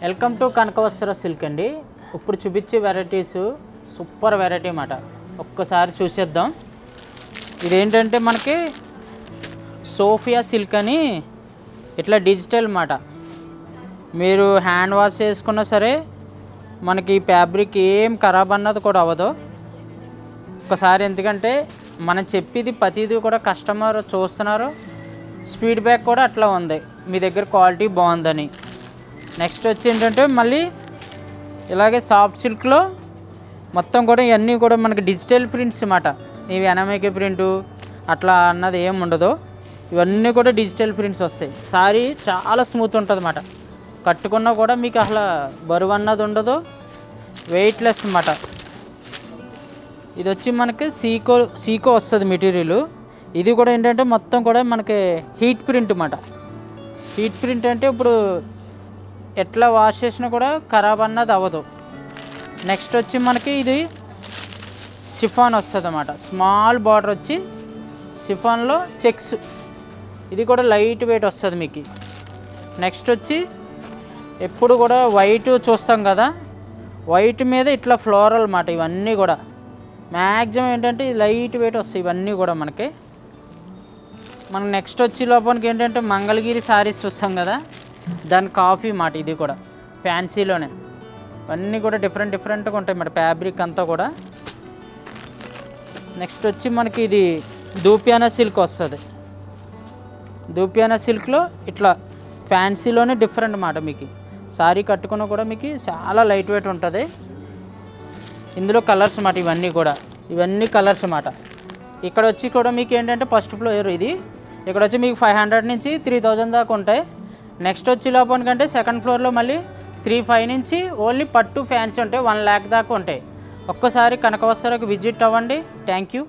Welcome to కనకవస్త్ర silk అండి. ఇప్పుడు చూపించే వెరైటీస్ సూపర్ వెరైటీ అన్నమాట. ఒక్కసారి చూసేద్దాం. ఇదేంటంటే మనకి సోఫియా సిల్క్ అని ఇట్లా డిజిటల్ అన్నమాట. మీరు హ్యాండ్ వాష్ చేసుకున్నా సరే మనకి ఫ్యాబ్రిక్ ఏం ఖరాబ్ అన్నది కూడా అవ్వదు. ఒక్కసారి ఎందుకంటే మనం చెప్పేది ప్రతిదీ కూడా కస్టమర్ చూస్తున్నారు, ఫీడ్బ్యాక్ కూడా అట్లా ఉంది, మీ దగ్గర క్వాలిటీ బాగుందని. నెక్స్ట్ వచ్చి ఏంటంటే మళ్ళీ ఇలాగే సాఫ్ట్ సిల్క్లో మొత్తం కూడా ఇవన్నీ కూడా మనకి డిజిటల్ ప్రింట్స్ అన్నమాట. ఇవి ఎనమిక్ ప్రింటు అట్లా అన్నది ఏం ఉండదు, ఇవన్నీ కూడా డిజిటల్ ప్రింట్స్ వస్తాయి. సారీ చాలా స్మూత్ ఉంటుంది అన్నమాట. కట్టుకున్నా కూడా మీకు అసలు బరువు అన్నది ఉండదు, వెయిట్లెస్ అన్నమాట. ఇది వచ్చి మనకి సీకో వస్తుంది మెటీరియల్. ఇది కూడా ఏంటంటే మొత్తం కూడా మనకి హీట్ ప్రింట్ అన్నమాట. హీట్ ప్రింట్ అంటే ఇప్పుడు ఎట్లా వాష్ చేసినా కూడా ఖరాబ్ అన్నది అవ్వదు. నెక్స్ట్ వచ్చి మనకి ఇది షిఫాన్ వస్తుంది అన్నమాట. స్మాల్ బార్డర్ వచ్చి షిఫాన్లో చెక్స్, ఇది కూడా లైట్ వెయిట్ వస్తుంది మీకు. నెక్స్ట్ వచ్చి ఎప్పుడు కూడా వైట్ చూస్తాం కదా, వైట్ మీద ఇట్లా ఫ్లోరల్ అన్నమాట. ఇవన్నీ కూడా మ్యాక్సిమం ఏంటంటే లైట్ వెయిట్ వస్తాయి ఇవన్నీ కూడా మనకి. మనకు నెక్స్ట్ వచ్చి లోపలికి ఏంటంటే మంగళగిరి శారీస్ చూస్తాం కదా, దాని కాఫీ మాట. ఇది కూడా ఫ్యాన్సీలోనే అన్నీ కూడా డిఫరెంట్గా ఉంటాయి అన్నమాట ఫ్యాబ్రిక్ అంతా కూడా. నెక్స్ట్ వచ్చి మనకి ఇది దూపియానా సిల్క్ వస్తుంది. దూపియానా సిల్క్లో ఇట్లా ఫ్యాన్సీలోనే డిఫరెంట్ అన్నమాట. మీకు శారీ కట్టుకున్నా కూడా మీకు చాలా లైట్ వెయిట్ ఉంటుంది. ఇందులో కలర్స్ అన్నమాట ఇవన్నీ కలర్స్ అన్నమాట. ఇక్కడ వచ్చి కూడా మీకు ఏంటంటే ఫస్ట్ ఫ్లోర్ ఇది, ఇక్కడ వచ్చి మీకు 500 నుంచి 3000 దాకా ఉంటాయి. నెక్స్ట్ వచ్చి లోపలికంటే సెకండ్ ఫ్లోర్లో మళ్ళీ 3,500 నుంచి ఓన్లీ పట్టు ఫ్యాన్సీ ఉంటాయి, 1 lakh దాకా ఉంటాయి. ఒక్కసారి కనకవస్త్రకి విజిట్ అవ్వండి. Thank you.